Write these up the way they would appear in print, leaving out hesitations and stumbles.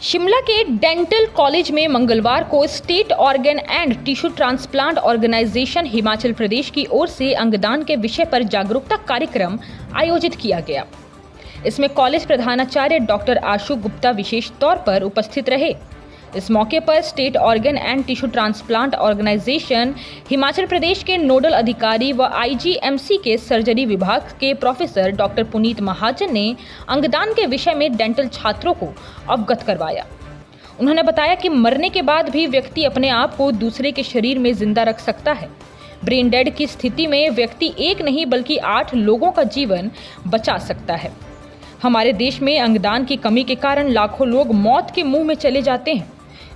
शिमला के dental college में मंगलवार को state organ and tissue transplant organisation Himachal Pradesh की ओर से अंगदान के विषय पर जागरूकता कार्यक्रम आयोजित किया गया। इसमें कॉलेज प्रधानाचार्य डॉक्टर आशु गुप्ता विशेष तौर पर उपस्थित रहे। इस मौके पर state organ and tissue transplant organisation Himachal Pradesh के नोडल अधिकारी व आईजीएमसी के सर्जरी विभाग के प्रोफेसर डॉक्टर पुनीत महाजन ने अंगदान के विषय में डेंटल छात्रों को अवगत करवाया। उन्होंने बताया कि मरने के बाद भी व्यक्ति अपने आप को दूसरे के शरीर में जिंदा रख सकता है। ब्रेन डेड की स्थिति में व्यक्ति एक नहीं बल्कि 8 लोगों का जीवन बचा सकता है। हमारे देश में अंगदान की कमी के कारण लाखों लोग मौत के मुंह में चले जाते हैं।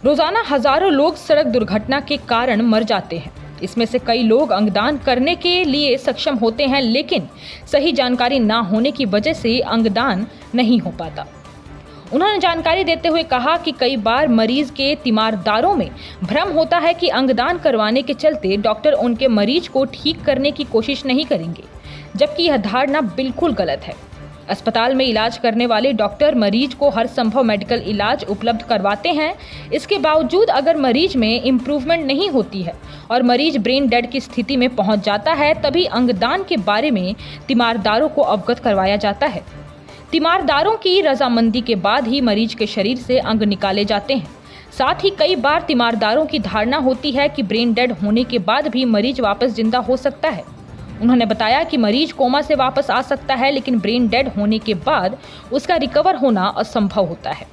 रोजाना हजारों लोग सड़क दुर्घटना के कारण मर जाते हैं। इसमें से कई लोग अंगदान करने के लिए सक्षम होते हैं, लेकिन सही जानकारी ना होने की वजह से अंगदान नहीं हो पाता। उन्होंने जानकारी देते हुए कहा कि कई बार मरीज के तीमारदारों में भ्रम होता है कि अंगदान करवाने के चलते डॉक्टर उनके मरीज को ठीक करने की कोशिश नहीं करेंगे, जबकि यह धारणा बिल्कुल गलत है। अस्पताल में इलाज करने वाले डॉक्टर मरीज को हर संभव मेडिकल इलाज उपलब्ध करवाते हैं। इसके बावजूद अगर मरीज में इम्प्रूवमेंट नहीं होती है और मरीज ब्रेन डेड की स्थिति में पहुंच जाता है, तभी अंगदान के बारे में तीमारदारों को अवगत करवाया जाता है। तीमारदारों की रजामंदी के बाद ही मरीज के शरीर से अंग निकाले जाते हैं। साथ ही कई बार तीमारदारों की धारणा होती है कि ब्रेन डेड होने के बाद भी मरीज वापस जिंदा हो सकता है। उन्होंने बताया कि मरीज कोमा से वापस आ सकता है, लेकिन ब्रेन डेड होने के बाद उसका रिकवर होना असंभव होता है।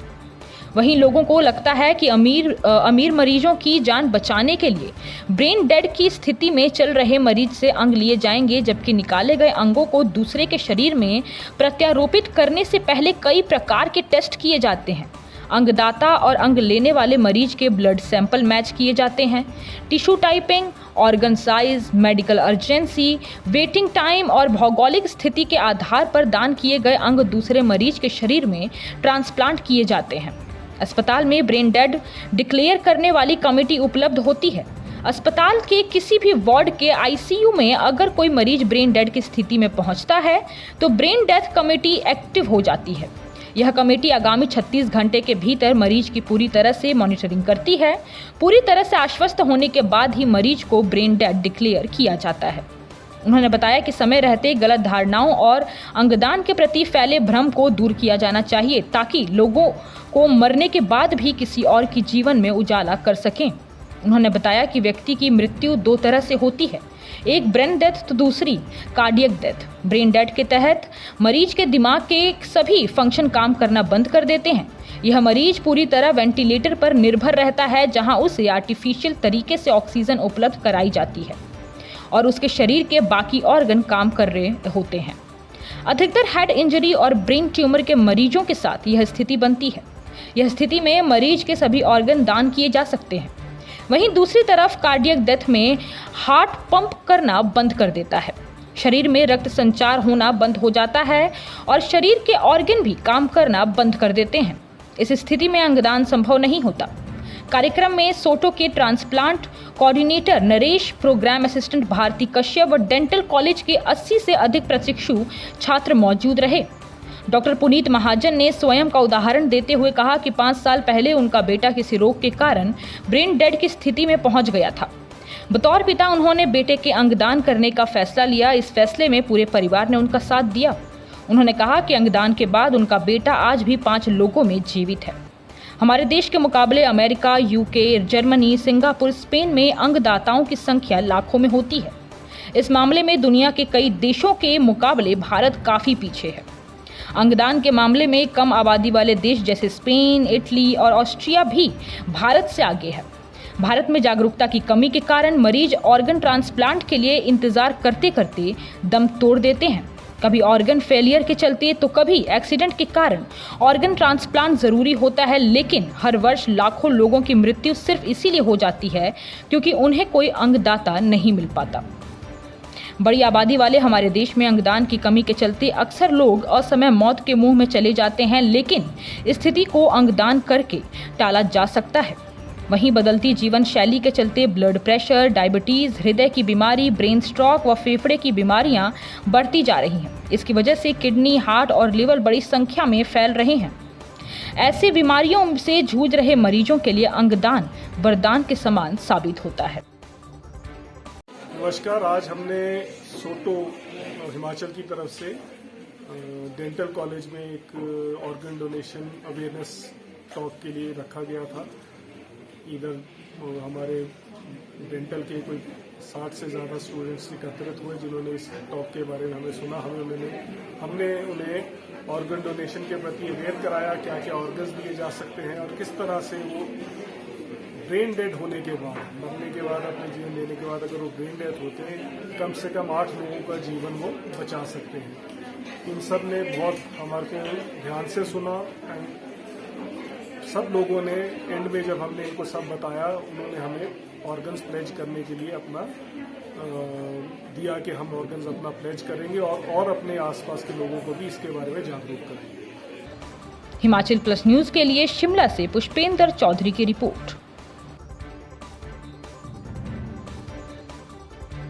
वहीं लोगों को लगता है कि अमीर मरीजों की जान बचाने के लिए ब्रेन डेड की स्थिति में चल रहे मरीज से अंग लिए जाएंगे, जबकि निकाले गए अंगों को दूसरे के शरीर में प्रत्यारोपित करने से पहले कई प्रकार के टेस्ट किए जाते हैं। अंगदाता और अंग लेने वाले मरीज के ब्लड सैंपल मैच किए जाते हैं। Tissue typing, organ size, medical urgency, waiting time और भौगोलिक स्थिति के आधार पर दान किए गए अंग दूसरे मरीज के शरीर में ट्रांसप्लांट किए जाते हैं। अस्पताल में ब्रेन डेड डिक्लेयर करने वाली कमेटी उपलब्ध होती है। अस्पताल के किसी भी वार्ड के आईसीयू में अगर कोई मरीज ब्रेन डेड की स्थिति में पहुंचता है तो ब्रेन डेथ कमेटी एक्टिव हो जाती है। यह कमेटी आगामी 36 घंटे के भीतर मरीज की पूरी तरह से मॉनिटरिंग करती है। पूरी तरह से आश्वस्त होने के बाद ही मरीज को ब्रेन डेड डिक्लेयर किया जाता है। उन्होंने बताया कि समय रहते गलत धारणाओं और अंगदान के प्रति फैले भ्रम को दूर किया जाना चाहिए, ताकि लोगों को मरने के बाद भी किसी और की जीवन में उजाला कर सकें। उन्होंने बताया कि व्यक्ति की मृत्यु 2 तरह से होती है, एक ब्रेन डेथ तो दूसरी कार्डियक डेथ। ब्रेन डेथ के तहत मरीज के दिमाग के सभी फंक्शन काम करना बंद कर देते हैं। यह मरीज पूरी तरह वेंटिलेटर पर निर्भर रहता है, जहां उसे आर्टिफिशियल तरीके से ऑक्सीजन उपलब्ध कराई जाती है और उसके शरीर के बाकी ऑर्गन काम कर रहे होते हैं। अधिकतर हेड इंजरी और ब्रेन ट्यूमर के मरीजों के साथ यह स्थिति बनती है। यह स्थिति में मरीज के सभी ऑर्गन दान किए जा सकते हैं। वहीं दूसरी तरफ कार्डियक डेथ में हार्ट पंप करना बंद कर देता है, शरीर में रक्त संचार होना बंद हो जाता है और शरीर के ऑर्गन भी काम करना बंद कर देते हैं। इस स्थिति में अंगदान संभव नहीं होता। कार्यक्रम में सोटो के transplant coordinator Naresh, program assistant Bharti Kashyap व डेंटल कॉलेज के 80 से अधिक प्रशिक्षु छात्र मौजूद रहे। डॉक्टर पुनीत महाजन ने स्वयं का उदाहरण देते हुए कहा कि 5 साल पहले उनका बेटा किसी रोग के कारण ब्रेन डेड की स्थिति में पहुंच गया था। बतौर पिता उन्होंने बेटे के अंगदान करने का फैसला लिया। इस फैसले में पूरे परिवार ने उनका साथ दिया। उन्होंने कहा कि अंगदान के बाद उनका बेटा आज भी 5 लोगों में जीवित है। हमारे देश के मुकाबले America, UK, Germany, Singapore, Spain में अंगदाताओं की संख्या लाखों में होती है। इस मामले में दुनिया के कई देशों के मुकाबले भारत काफ़ी पीछे है। अंगदान के मामले में कम आबादी वाले देश जैसे स्पेन, इटली और ऑस्ट्रिया भी भारत से आगे है। भारत में जागरूकता की कमी के कारण मरीज ऑर्गन ट्रांसप्लांट के लिए इंतजार करते करते दम तोड़ देते हैं। कभी ऑर्गन फेलियर के चलते तो कभी एक्सीडेंट के कारण ऑर्गन ट्रांसप्लांट जरूरी होता है, लेकिन हर वर्ष लाखों लोगों की मृत्यु सिर्फ इसीलिए हो जाती है क्योंकि उन्हें कोई अंगदाता नहीं मिल पाता। बड़ी आबादी वाले हमारे देश में अंगदान की कमी के चलते अक्सर लोग असमय मौत के मुंह में चले जाते हैं, लेकिन स्थिति को अंगदान करके टाला जा सकता है। वहीं बदलती जीवन शैली के चलते ब्लड प्रेशर, डायबिटीज़, हृदय की बीमारी, ब्रेन स्ट्रोक व फेफड़े की बीमारियां बढ़ती जा रही हैं। इसकी वजह से किडनी, हार्ट और लिवर बड़ी संख्या में फैल रहे हैं। ऐसी बीमारियों से जूझ रहे मरीजों के लिए अंगदान वरदान के समान साबित होता है। नमस्कार। आज हमने सोटो हिमाचल की तरफ से डेंटल कॉलेज में एक ऑर्गन डोनेशन अवेयरनेस टॉक के लिए रखा गया था। इधर हमारे डेंटल के कोई 60 से ज़्यादा स्टूडेंट्स एकत्रित हुए जिन्होंने इस टॉक के बारे में हमें सुना। हमने उन्हें ऑर्गन डोनेशन के प्रति अवेयर कराया, क्या क्या ऑर्गन्स दिए जा सकते हैं और किस तरह से वो ब्रेन डेड होने के बाद, मरने के बाद, अपने जीवन लेने के बाद अगर वो ब्रेन डेड होते हैं, कम से कम 8 लोगों का जीवन वो बचा सकते हैं। इन सब ने बहुत हमारे को ध्यान से सुना। सब लोगों ने एंड में जब हमने इनको सब बताया, उन्होंने हमें ऑर्गन्स प्लेज करने के लिए अपना दिया कि हम ऑर्गन्स अपना प्लेज करेंगे और अपने आसपास के लोगों को भी इसके बारे में जागरूक करेंगे। हिमाचल प्लस न्यूज के लिए शिमला से पुष्पेंद्र चौधरी की रिपोर्ट।